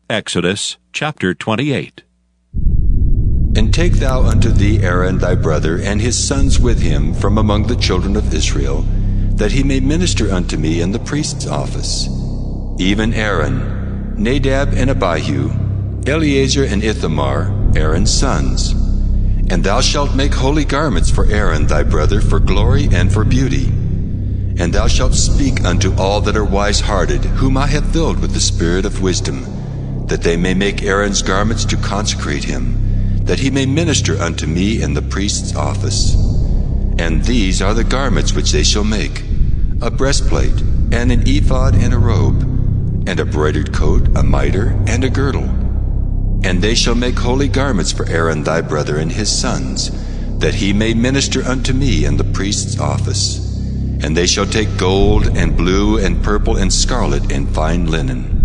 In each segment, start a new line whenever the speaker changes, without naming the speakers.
Exodus chapter 28.
And take thou unto thee Aaron thy brother, and his sons with him from among the children of Israel, that he may minister unto me in the priest's office. Even Aaron, Nadab and Abihu, Eleazar and Ithamar, Aaron's sons. And thou shalt make holy garments for Aaron thy brother for glory and for beauty. And thou shalt speak unto all that are wise-hearted, whom I have filled with the spirit of wisdom, that they may make Aaron's garments to consecrate him, that he may minister unto me in the priest's office. And these are the garments which they shall make: a breastplate, and an ephod, and a robe, and a broidered coat, a mitre, and a girdle. And they shall make holy garments for Aaron thy brother and his sons, that he may minister unto me in the priest's office. And they shall take gold, and blue, and purple, and scarlet, and fine linen.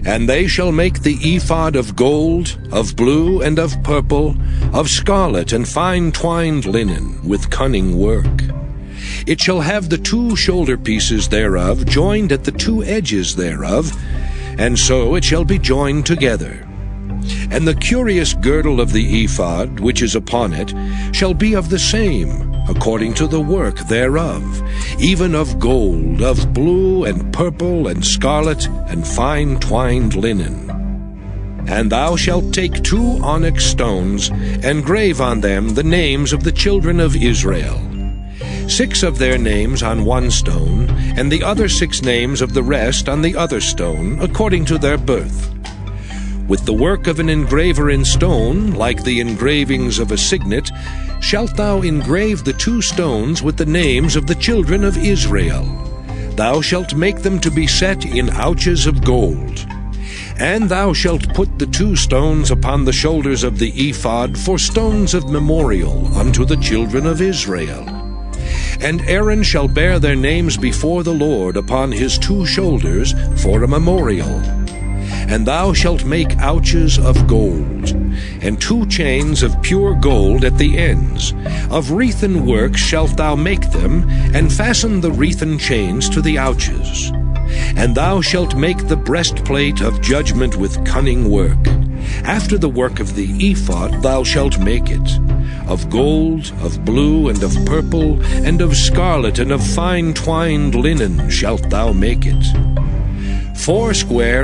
And they shall make the ephod of gold, of blue, and of purple, of scarlet, and fine twined linen, with cunning work. It shall have the two shoulder pieces thereof joined at the two edges thereof, and so it shall be joined together. And the curious girdle of the ephod, which is upon it, shall be of the same, according to the work thereof, even of gold, of blue, and purple, and scarlet, and fine twined linen. And thou shalt take 2 onyx stones, and grave on them the names of the children of Israel, 6 of their names on one stone, and the other 6 names of the rest on the other stone, according to their birth. With the work of an engraver in stone, like the engravings of a signet, shalt thou engrave the 2 stones with the names of the children of Israel. Thou shalt make them to be set in ouches of gold. And thou shalt put the 2 stones upon the shoulders of the ephod for stones of memorial unto the children of Israel. And Aaron shall bear their names before the Lord upon his 2 shoulders for a memorial. And thou shalt make ouches of gold, and 2 chains of pure gold at the ends. Of wreathen work shalt thou make them, and fasten the wreathen chains to the ouches. And thou shalt make the breastplate of judgment with cunning work. After the work of the ephod thou shalt make it. Of gold, of blue, and of purple, and of scarlet, and of fine twined linen shalt thou make it. 4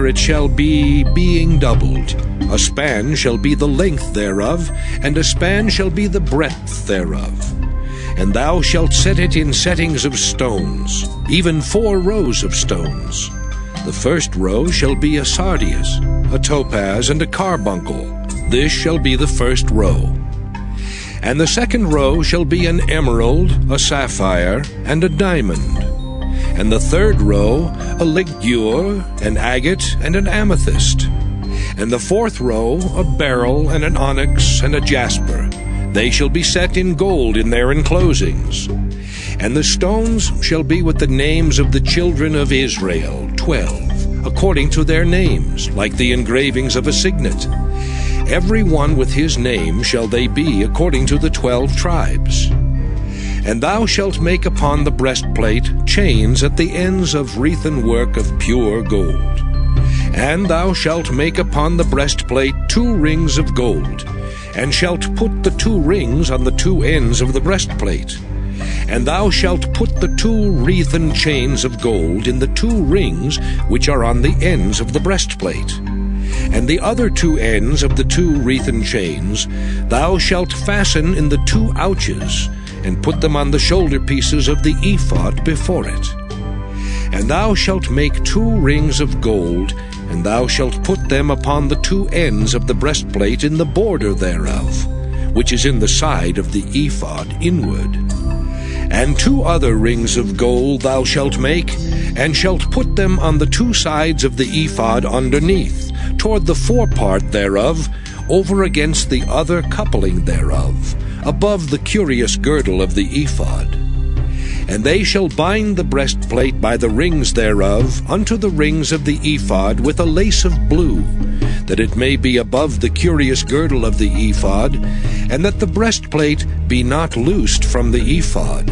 it shall be, being doubled. A span shall be the length thereof, and a span shall be the breadth thereof. And thou shalt set it in settings of stones, even 4 rows of stones. The first row shall be a sardius, a topaz, and a carbuncle. This shall be the first row. And the second row shall be an emerald, a sapphire, and a diamond. And the third row, a ligure, an agate, and an amethyst. And the 4th row, a beryl, and an onyx, and a jasper. They shall be set in gold in their enclosings. And the stones shall be with the names of the children of Israel, 12, according to their names, like the engravings of a signet. Every one with his name shall they be according to the 12 tribes. And thou shalt make upon the breastplate chains at the ends of wreathen work of pure gold. And thou shalt make upon the breastplate 2 rings of gold, and shalt put the 2 rings on the 2 ends of the breastplate. And thou shalt put the 2 wreathen chains of gold in the 2 rings which are on the ends of the breastplate. And the other 2 ends of the 2 wreathen chains thou shalt fasten in the 2 ouches, and put them on the shoulder pieces of the ephod before it. And thou shalt make 2 rings of gold, and thou shalt put them upon the 2 ends of the breastplate in the border thereof, which is in the side of the ephod inward. And 2 other rings of gold thou shalt make, and shalt put them on the 2 sides of the ephod underneath, toward the forepart thereof, over against the other coupling thereof, above the curious girdle of the ephod. And they shall bind the breastplate by the rings thereof unto the rings of the ephod with a lace of blue, that it may be above the curious girdle of the ephod, and that the breastplate be not loosed from the ephod.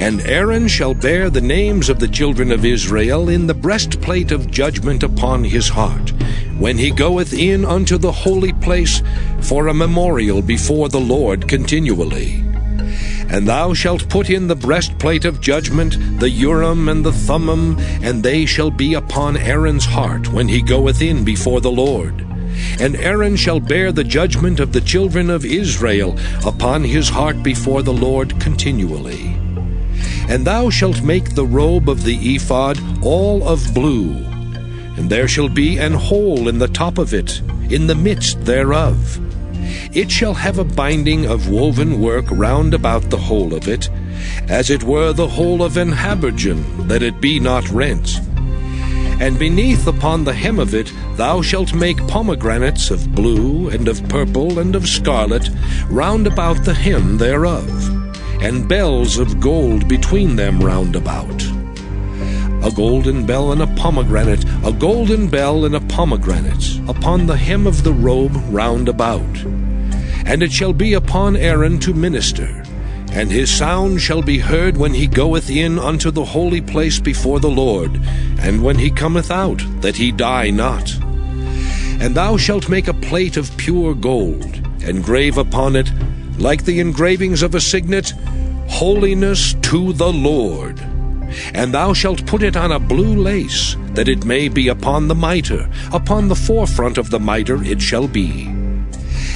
And Aaron shall bear the names of the children of Israel in the breastplate of judgment upon his heart, when he goeth in unto the holy place, for a memorial before the Lord continually. And thou shalt put in the breastplate of judgment, the Urim and the Thummim, and they shall be upon Aaron's heart when he goeth in before the Lord. And Aaron shall bear the judgment of the children of Israel upon his heart before the Lord continually. And thou shalt make the robe of the ephod all of blue, and there shall be an hole in the top of it, in the midst thereof. It shall have a binding of woven work round about the hole of it, as it were the hole of an habergeon, that it be not rent. And beneath upon the hem of it thou shalt make pomegranates of blue, and of purple, and of scarlet, round about the hem thereof, and bells of gold between them round about. A golden bell and a pomegranate, a golden bell and a pomegranate, upon the hem of the robe round about. And it shall be upon Aaron to minister, and his sound shall be heard when he goeth in unto the holy place before the Lord, and when he cometh out, that he die not. And thou shalt make a plate of pure gold, and grave upon it, like the engravings of a signet, Holiness to the Lord. And thou shalt put it on a blue lace, that it may be upon the mitre, upon the forefront of the mitre it shall be.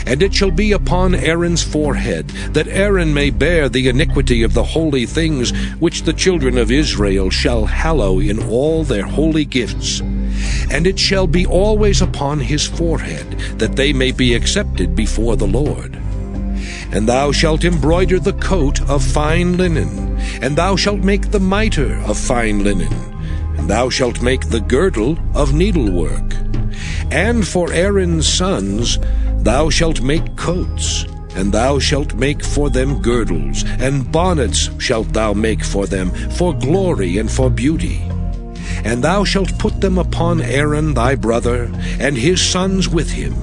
And it shall be upon Aaron's forehead, that Aaron may bear the iniquity of the holy things which the children of Israel shall hallow in all their holy gifts. And it shall be always upon his forehead, that they may be accepted before the Lord. And thou shalt embroider the coat of fine linen, and thou shalt make the mitre of fine linen, and thou shalt make the girdle of needlework. And for Aaron's sons thou shalt make coats, and thou shalt make for them girdles, and bonnets shalt thou make for them, for glory and for beauty. And thou shalt put them upon Aaron thy brother, and his sons with him,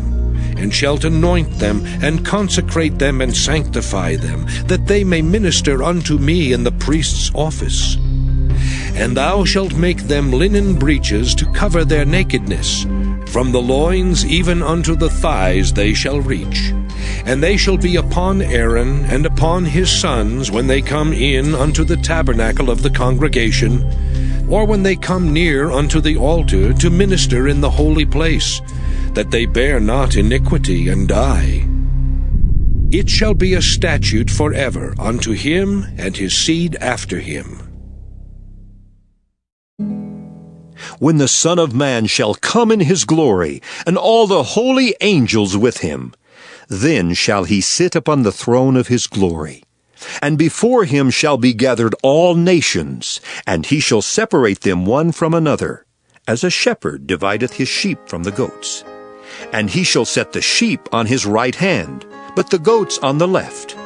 and shalt anoint them, and consecrate them, and sanctify them, that they may minister unto me in the priest's office. And thou shalt make them linen breeches to cover their nakedness. From the loins even unto the thighs they shall reach. And they shall be upon Aaron and upon his sons when they come in unto the tabernacle of the congregation, or when they come near unto the altar to minister in the holy place, that they bear not iniquity and die. It shall be a statute forever unto him and his seed after him.
When the Son of Man shall come in his glory, and all the holy angels with him, then shall he sit upon the throne of his glory. And before him shall be gathered all nations, and he shall separate them one from another, as a shepherd divideth his sheep from the goats. And he shall set the sheep on his right hand, but the goats on the left.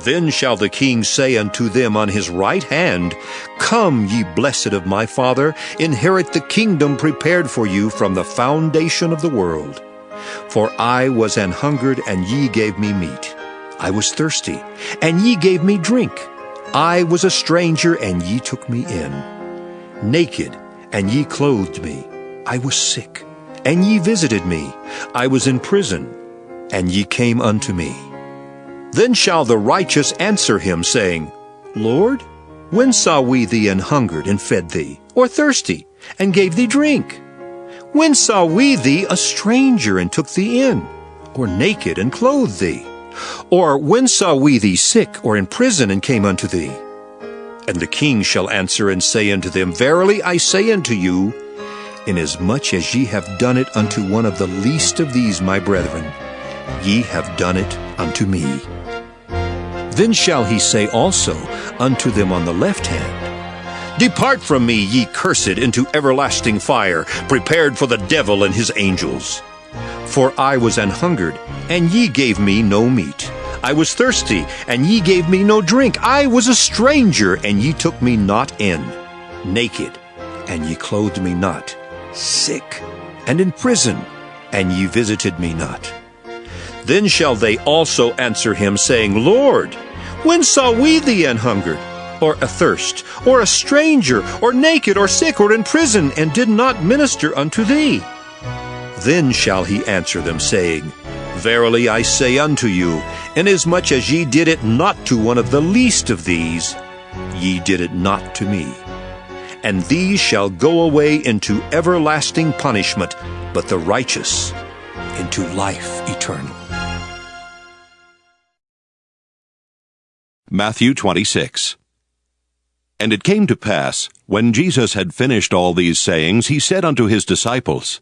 Then shall the king say unto them on his right hand, Come, ye blessed of my Father, inherit the kingdom prepared for you from the foundation of the world. For I was an hungered, and ye gave me meat. I was thirsty, and ye gave me drink. I was a stranger, and ye took me in. Naked, and ye clothed me. I was sick, and ye visited me. I was in prison, and ye came unto me. Then shall the righteous answer him, saying, Lord, when saw we thee an hungered, and fed thee, or thirsty, and gave thee drink? When saw we thee a stranger, and took thee in, or naked, and clothed thee? Or when saw we thee sick, or in prison, and came unto thee? And the king shall answer and say unto them, Verily I say unto you, inasmuch as ye have done it unto one of the least of these my brethren, ye have done it unto me. Then shall he say also unto them on the left hand, Depart from me, ye cursed, into everlasting fire, prepared for the devil and his angels. For I was an hungered, and ye gave me no meat. I was thirsty, and ye gave me no drink. I was a stranger, and ye took me not in. Naked, and ye clothed me not. Sick, and in prison, and ye visited me not. Then shall they also answer him, saying, Lord, when saw we thee an hungered, or athirst, or a stranger, or naked, or sick, or in prison, and did not minister unto thee? Then shall he answer them, saying, Verily I say unto you, inasmuch as ye did it not to one of the least of these, ye did it not to me. And these shall go away into everlasting punishment, but the righteous into life eternal.
Matthew 26. And it came to pass, when Jesus had finished all these sayings, he said unto his disciples,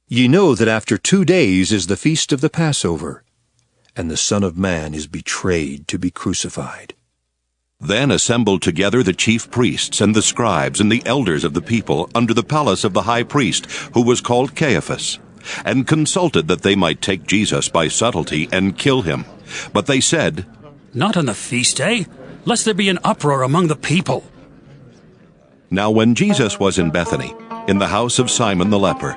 Ye know that after 2 days is the feast of the Passover, and the Son of Man is betrayed to be crucified.
Then assembled together the chief priests and the scribes and the elders of the people under the palace of the high priest, who was called Caiaphas, and consulted that they might take Jesus by subtlety and kill him. But they said,
Not on the feast day, lest there be an uproar among the people.
Now when Jesus was in Bethany, in the house of Simon the leper,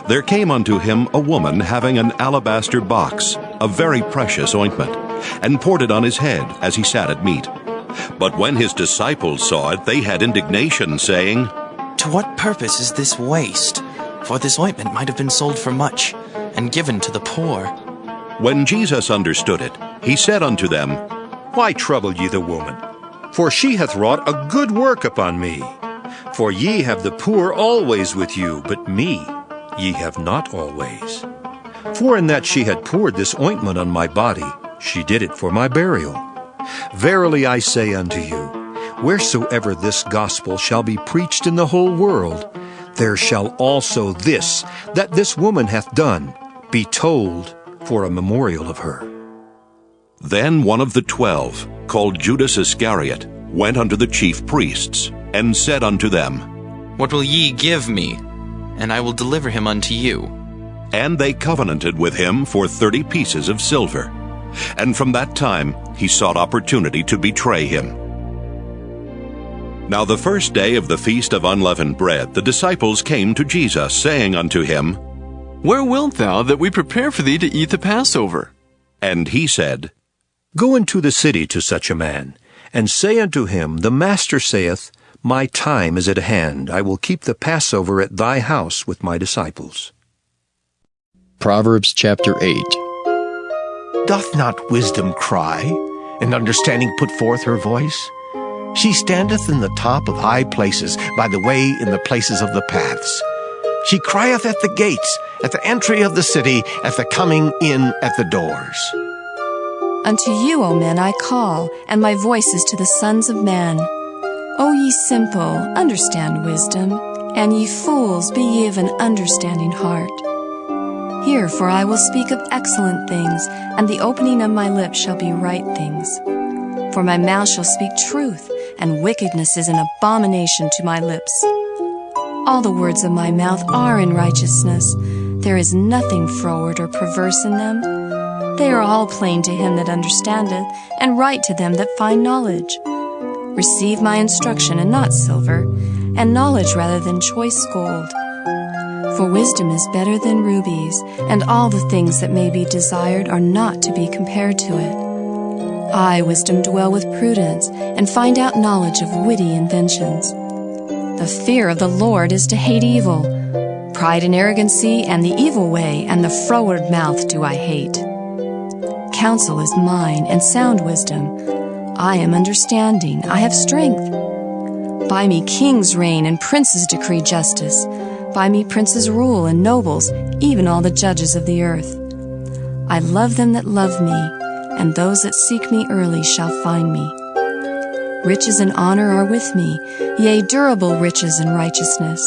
there came unto him a woman having an alabaster box, a very precious ointment, and poured it on his head as he sat at meat. But when his disciples saw it, they had indignation, saying,
To what purpose is this waste? For this ointment might have been sold for much, and given to the poor.
When Jesus understood it, he said unto them,
Why trouble ye the woman? For she hath wrought a good work upon me. For ye have the poor always with you, but me ye have not always. For in that she had poured this ointment on my body, she did it for my burial. Verily I say unto you, wheresoever this gospel shall be preached in the whole world, there shall also this, that this woman hath done, be told for a memorial of her.
Then one of the 12, called Judas Iscariot, went unto the chief priests, and said unto them,
What will ye give me? And I will deliver him unto you.
And they covenanted with him for 30 pieces of silver. And from that time he sought opportunity to betray him. Now the first day of the feast of unleavened bread, the disciples came to Jesus, saying unto him,
Where wilt thou that we prepare for thee to eat the Passover?
And he said,
Go into the city to such a man, and say unto him, The Master saith, My time is at hand. I will keep the Passover at thy house with my disciples.
Proverbs chapter 8.
Doth not wisdom cry, and understanding put forth her voice? She standeth in the top of high places, by the way in the places of the paths. She crieth at the gates, at the entry of the city, at the coming in at the doors.
Unto you, O men, I call, and my voice is to the sons of men. O ye simple, understand wisdom, and ye fools, be ye of an understanding heart. Hear, for I will speak of excellent things, and the opening of my lips shall be right things. For my mouth shall speak truth, and wickedness is an abomination to my lips. All the words of my mouth are in righteousness. There is nothing froward or perverse in them. They are all plain to him that understandeth, and right to them that find knowledge. Receive my instruction, and not silver, and knowledge rather than choice gold. For wisdom is better than rubies, and all the things that may be desired are not to be compared to it. I, wisdom, dwell with prudence, and find out knowledge of witty inventions. The fear of the Lord is to hate evil. Pride and arrogancy, and the evil way, and the froward mouth do I hate. Counsel is mine, and sound wisdom. I am understanding, I have strength. By me kings reign, and princes decree justice. By me princes rule, and nobles, even all the judges of the earth. I love them that love me, and those that seek me early shall find me. Riches and honor are with me, yea, durable riches and righteousness.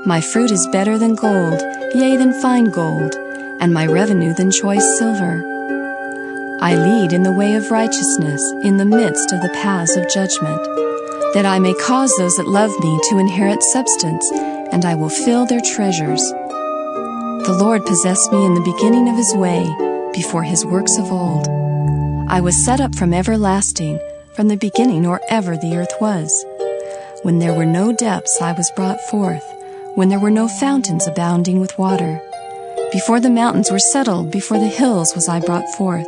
My fruit is better than gold, yea, than fine gold, and my revenue than choice silver. I lead in the way of righteousness, in the midst of the paths of judgment, that I may cause those that love me to inherit substance, and I will fill their treasures. The Lord possessed me in the beginning of his way, before his works of old. I was set up from everlasting, from the beginning or ever the earth was. When there were no depths, I was brought forth, when there were no fountains abounding with water. Before the mountains were settled, before the hills was I brought forth.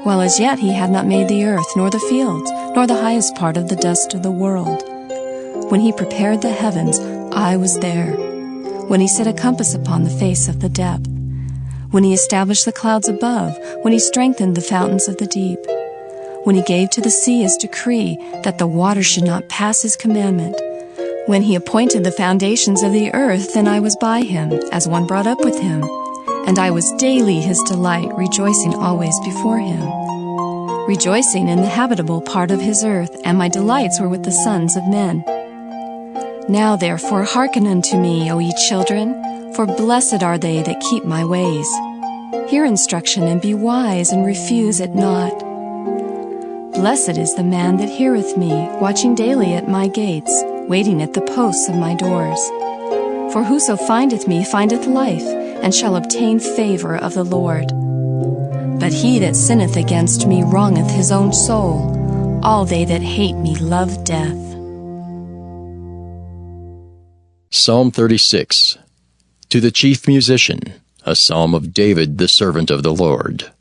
While as yet he had not made the earth, nor the fields, nor the highest part of the dust of the world. When he prepared the heavens, I was there. when he set a compass upon the face of the depth, when he established the clouds above, when he strengthened the fountains of the deep, when he gave to the sea his decree that the waters should not pass his commandment, when he appointed the foundations of the earth, then I was by him, as one brought up with him, and I was daily his delight, rejoicing always before him, rejoicing in the habitable part of his earth, and my delights were with the sons of men. Now therefore hearken unto me, O ye children, for blessed are they that keep my ways. Hear instruction, and be wise, and refuse it not. Blessed is the man that heareth me, watching daily at my gates, waiting at the posts of my doors. For whoso findeth me findeth life, and shall obtain favor of the Lord. But he that sinneth against me wrongeth his own soul. All they that hate me love death.
Psalm 36. To the chief musician, a psalm of David the servant of the Lord.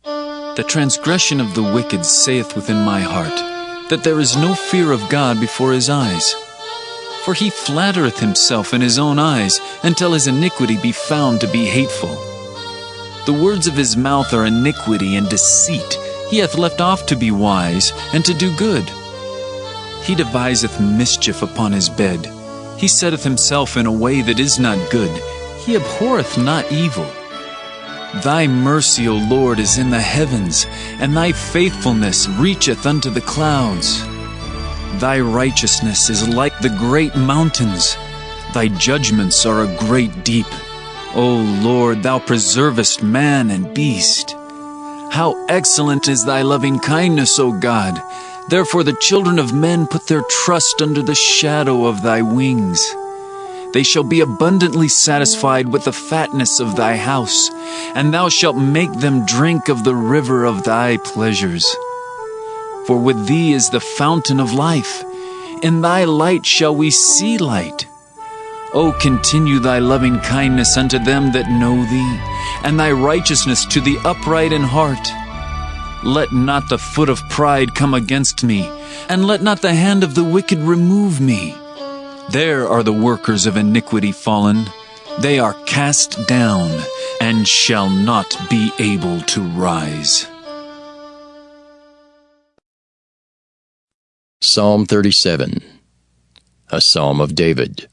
The transgression of the wicked saith within my heart, that there is no fear of God before his eyes. For he flattereth himself in his own eyes, until his iniquity be found to be hateful. The words of his mouth are iniquity and deceit. He hath left off to be wise, and to do good. He deviseth mischief upon his bed. He setteth himself in a way that is not good. He abhorreth not evil. Thy mercy, O Lord, is in the heavens, and thy faithfulness reacheth unto the clouds. Thy righteousness is like the great mountains. Thy judgments are a great deep. O Lord, thou preservest man and beast. How excellent is thy loving kindness, O God! Therefore the children of men put their trust under the shadow of thy wings. They shall be abundantly satisfied with the fatness of thy house, and thou shalt make them drink of the river of thy pleasures. For with thee is the fountain of life. In thy light shall we see light. O continue thy loving kindness unto them that know thee, and thy righteousness to the upright in heart. Let not the foot of pride come against me, and let not the hand of the wicked remove me. There are the workers of iniquity fallen. They are cast down, and shall not be able to rise.
Psalm 37. A psalm of David.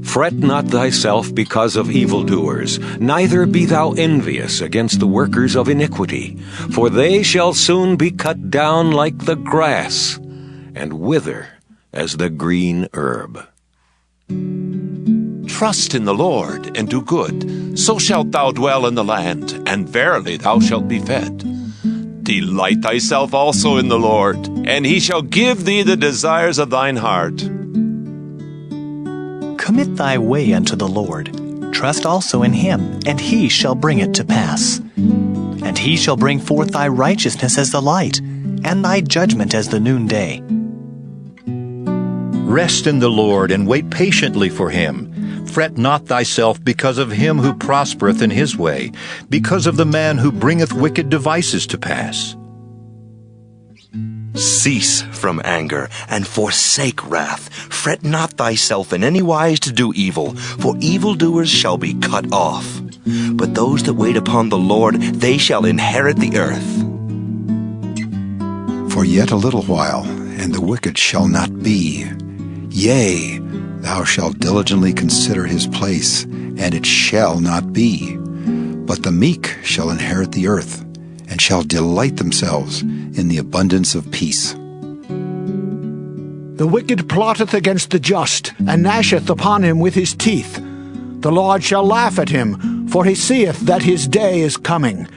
Fret not thyself because of evildoers, neither be thou envious against the workers of iniquity, for they shall soon be cut down like the grass, and wither as the green herb.
Trust in the Lord, and do good, so shalt thou dwell in the land, and verily thou shalt be fed. Delight thyself also in the Lord, and he shall give thee the desires of thine heart.
Commit thy way unto the Lord. Trust also in him, and he shall bring it to pass. And he shall bring forth thy righteousness as the light, and thy judgment as the noonday.
Rest in the Lord, and wait patiently for him. Fret not thyself because of him who prospereth in his way, because of the man who bringeth wicked devices to pass.
Cease from anger, and forsake wrath. Fret not thyself in any wise to do evil, for evildoers shall be cut off. But those that wait upon the Lord, they shall inherit the earth.
For yet a little while, and the wicked shall not be. Yea, thou shalt diligently consider his place, and it shall not be. But the meek shall inherit the earth, and shall delight themselves in the abundance of peace.
The wicked plotteth against the just, and gnasheth upon him with his teeth. The Lord shall laugh at him, for he seeth that his day is coming.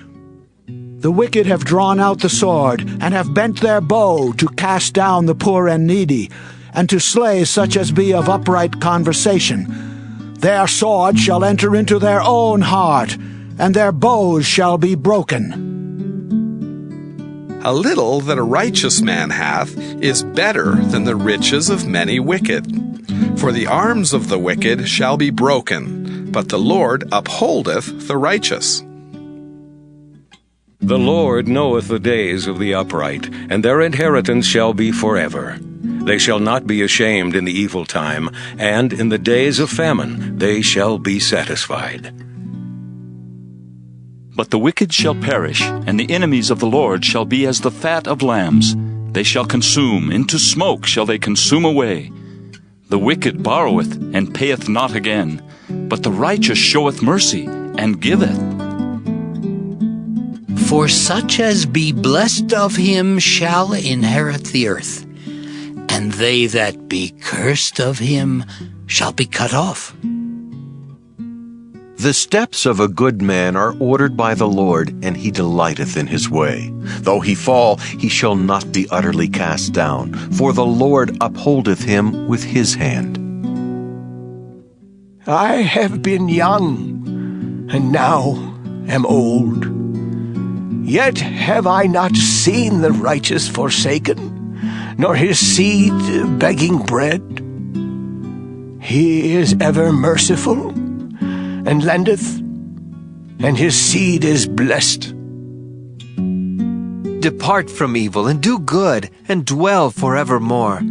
The wicked have drawn out the sword, and have bent their bow to cast down the poor and needy, and to slay such as be of upright conversation. Their sword shall enter into their own heart, and their bows shall be broken.
A little that a righteous man hath is better than the riches of many wicked. For the arms of the wicked shall be broken, but the Lord upholdeth the righteous.
The Lord knoweth the days of the upright, and their inheritance shall be forever. They shall not be ashamed in the evil time, and in the days of famine they shall be satisfied.
But the wicked shall perish, and the enemies of the Lord shall be as the fat of lambs. They shall consume, into smoke shall they consume away. The wicked borroweth, and payeth not again, but the righteous showeth mercy, and giveth.
For such as be blessed of him shall inherit the earth, and they that be cursed of him shall be cut off.
The steps of a good man are ordered by the Lord, and he delighteth in his way. Though he fall, he shall not be utterly cast down, for the Lord upholdeth him with his hand.
I have been young, and now am old. Yet have I not seen the righteous forsaken, nor his seed begging bread. He is ever merciful, and lendeth, and his seed is blessed.
Depart from evil, and do good, and dwell forevermore.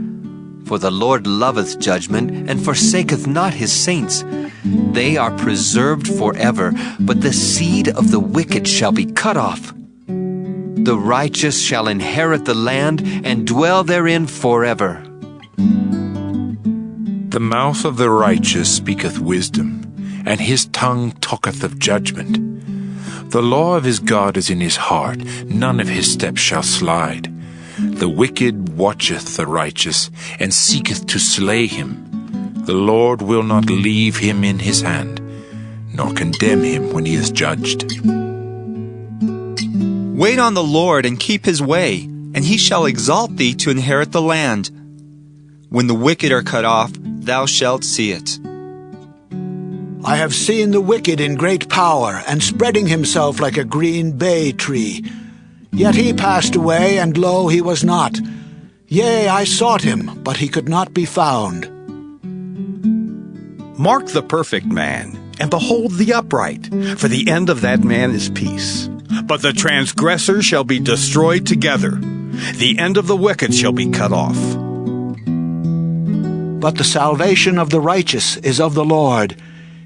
For the Lord loveth judgment, and forsaketh not his saints. They are preserved forever, but the seed of the wicked shall be cut off. The righteous shall inherit the land, and dwell therein forever.
The mouth of the righteous speaketh wisdom, and his tongue talketh of judgment. The law of his God is in his heart, none of his steps shall slide. The wicked watcheth the righteous, and seeketh to slay him. The Lord will not leave him in his hand, nor condemn him when he is judged.
Wait on the Lord, and keep his way, and he shall exalt thee to inherit the land. When the wicked are cut off, thou shalt see it.
I have seen the wicked in great power, and spreading himself like a green bay tree. Yet he passed away, and lo, he was not. Yea, I sought him, but he could not be found.
Mark the perfect man, and behold the upright, for the end of that man is peace. But the transgressors shall be destroyed together. The end of the wicked shall be cut off.
But the salvation of the righteous is of the Lord.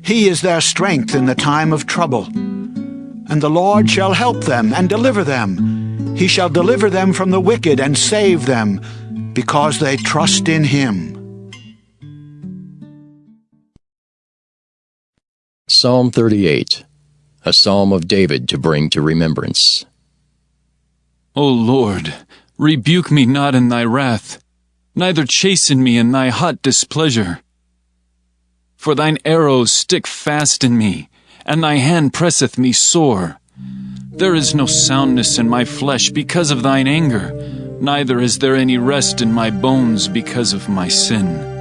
He is their strength in the time of trouble. And the Lord shall help them and deliver them. He shall deliver them from the wicked and save them, because they trust in him.
Psalm 38, a psalm of David to bring to remembrance.
O Lord, rebuke me not in thy wrath, neither chasten me in thy hot displeasure. For thine arrows stick fast in me, and thy hand presseth me sore. There is no soundness in my flesh because of thine anger, neither is there any rest in my bones because of my sin.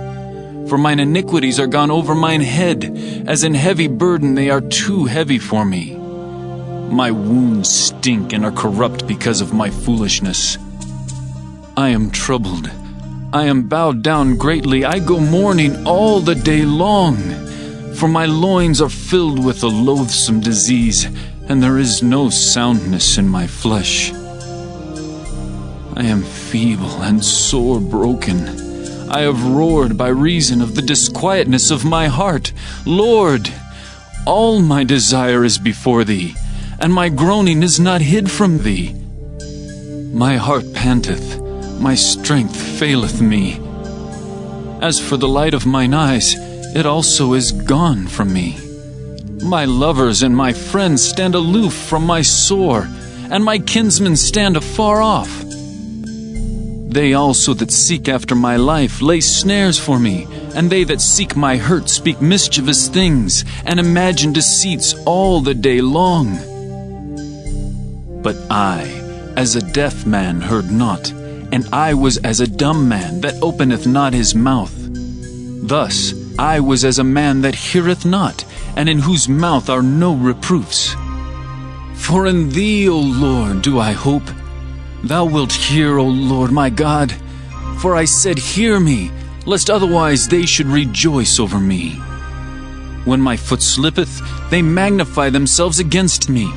For mine iniquities are gone over mine head, as an heavy burden they are too heavy for me. My wounds stink and are corrupt because of my foolishness. I am troubled. I am bowed down greatly. I go mourning all the day long. For my loins are filled with a loathsome disease, and there is no soundness in my flesh. I am feeble and sore broken. I have roared by reason of the disquietness of my heart. Lord, all my desire is before thee, and my groaning is not hid from thee. My heart panteth, my strength faileth me. As for the light of mine eyes, it also is gone from me. My lovers and my friends stand aloof from my sore, and my kinsmen stand afar off. They also that seek after my life lay snares for me, and they that seek my hurt speak mischievous things, and imagine deceits all the day long. But I, as a deaf man, heard not, and I was as a dumb man that openeth not his mouth. Thus I was as a man that heareth not, and in whose mouth are no reproofs. For in thee, O Lord, do I hope. Thou wilt hear, O Lord my God. For I said, hear me, lest otherwise they should rejoice over me. When my foot slippeth, they magnify themselves against me.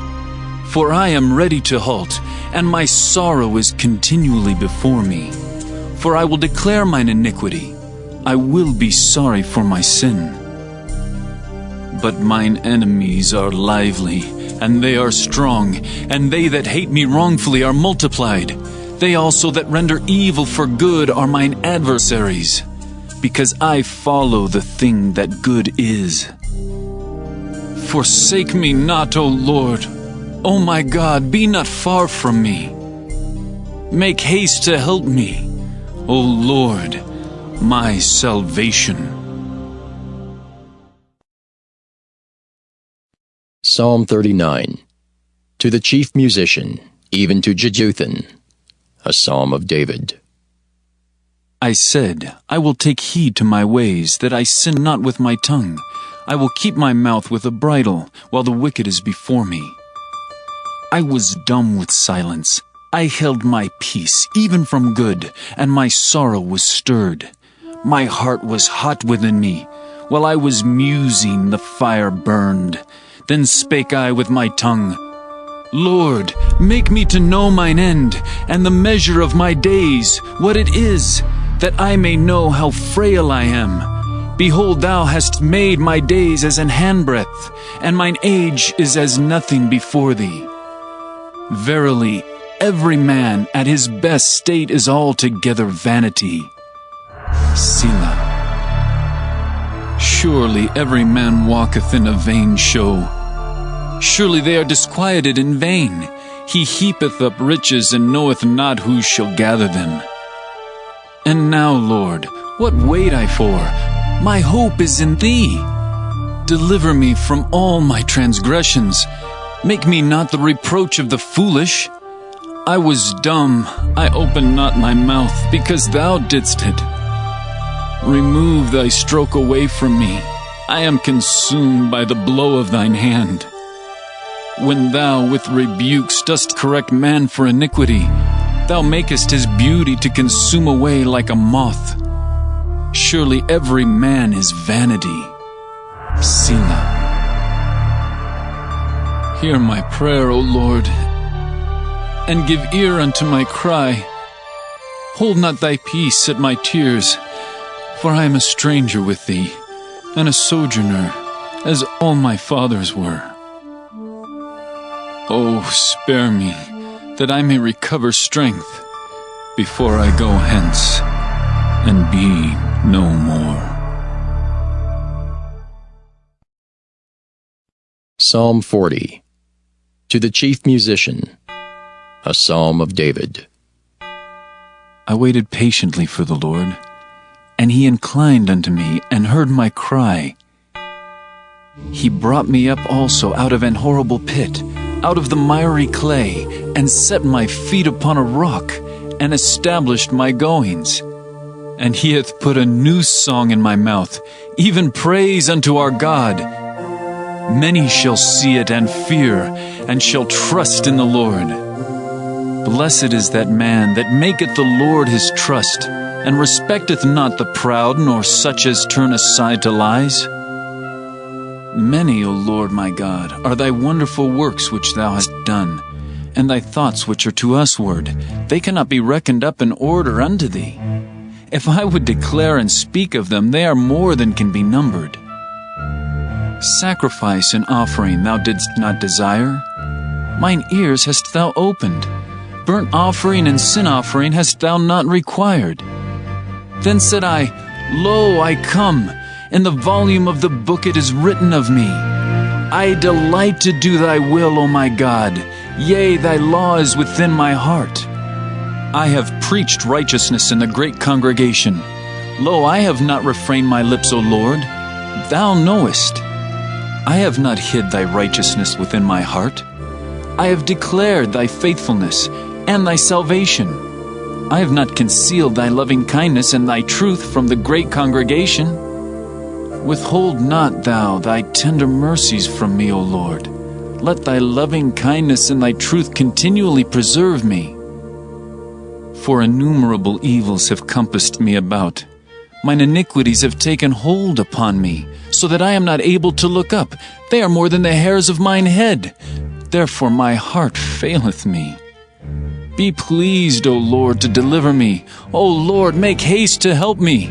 For I am ready to halt, and my sorrow is continually before me. For I will declare mine iniquity. I will be sorry for my sin. But mine enemies are lively, and they are strong, and they that hate me wrongfully are multiplied. They also that render evil for good are mine adversaries, because I follow the thing that good is. Forsake me not, O Lord. O my God, be not far from me. Make haste to help me, O Lord, my salvation.
Psalm 39. To the chief musician, even to Jeduthun, a psalm of David.
I said, I will take heed to my ways, that I sin not with my tongue. I will keep my mouth with a bridle, while the wicked is before me. I was dumb with silence. I held my peace, even from good, and my sorrow was stirred. My heart was hot within me. While I was musing, the fire burned. Then spake I with my tongue, Lord, make me to know mine end, and the measure of my days, what it is, that I may know how frail I am. Behold, thou hast made my days as an handbreadth, and mine age is as nothing before thee. Verily, every man at his best state is altogether vanity. Selah. Surely every man walketh in a vain show. Surely they are disquieted in vain. He heapeth up riches, and knoweth not who shall gather them. And now, Lord, what wait I for? My hope is in Thee. Deliver me from all my transgressions. Make me not the reproach of the foolish. I was dumb, I opened not my mouth, because Thou didst it. Remove Thy stroke away from me. I am consumed by the blow of Thine hand. When Thou with rebukes dost correct man for iniquity, Thou makest his beauty to consume away like a moth. Surely every man is vanity. Selah. Hear my prayer, O Lord, and give ear unto my cry. Hold not Thy peace at my tears, for I am a stranger with Thee, and a sojourner, as all my fathers were. Oh, spare me, that I may recover strength, before I go hence, and be no more.
Psalm 40. To the chief musician, a psalm of David.
I waited patiently for the Lord, and He inclined unto me, and heard my cry. He brought me up also out of an horrible pit, out of the miry clay, and set my feet upon a rock, and established my goings. And He hath put a new song in my mouth, even praise unto our God. Many shall see it and fear, and shall trust in the Lord. Blessed is that man that maketh the Lord his trust, and respecteth not the proud, nor such as turn aside to lies. Many, O Lord my God, are Thy wonderful works which Thou hast done, and Thy thoughts which are to usward. They cannot be reckoned up in order unto Thee. If I would declare and speak of them, they are more than can be numbered. Sacrifice and offering Thou didst not desire. Mine ears hast Thou opened. Burnt offering and sin offering hast Thou not required. Then said I, Lo, I come. In the volume of the book it is written of me. I delight to do Thy will, O my God. Yea, Thy law is within my heart. I have preached righteousness in the great congregation. Lo, I have not refrained my lips, O Lord. Thou knowest. I have not hid Thy righteousness within my heart. I have declared Thy faithfulness and Thy salvation. I have not concealed Thy loving kindness and Thy truth from the great congregation. Withhold not Thou Thy tender mercies from me, O Lord. Let Thy loving kindness and Thy truth continually preserve me. For innumerable evils have compassed me about. Mine iniquities have taken hold upon me, so that I am not able to look up. They are more than the hairs of mine head. Therefore my heart faileth me. Be pleased, O Lord, to deliver me. O Lord, make haste to help me.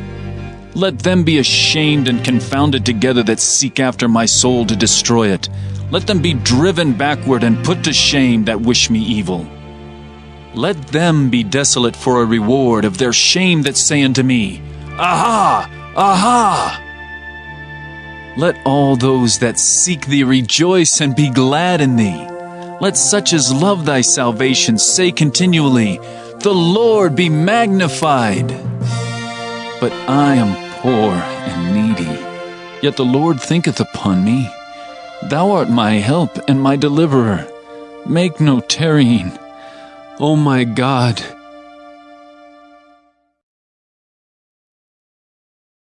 Let them be ashamed and confounded together that seek after my soul to destroy it. Let them be driven backward and put to shame that wish me evil. Let them be desolate for a reward of their shame that say unto me, Aha! Aha! Let all those that seek thee rejoice and be glad in thee. Let such as love thy salvation say continually, The Lord be magnified. But I am poor and needy, yet the Lord thinketh upon me. Thou art my help and my deliverer. Make no tarrying. O my God,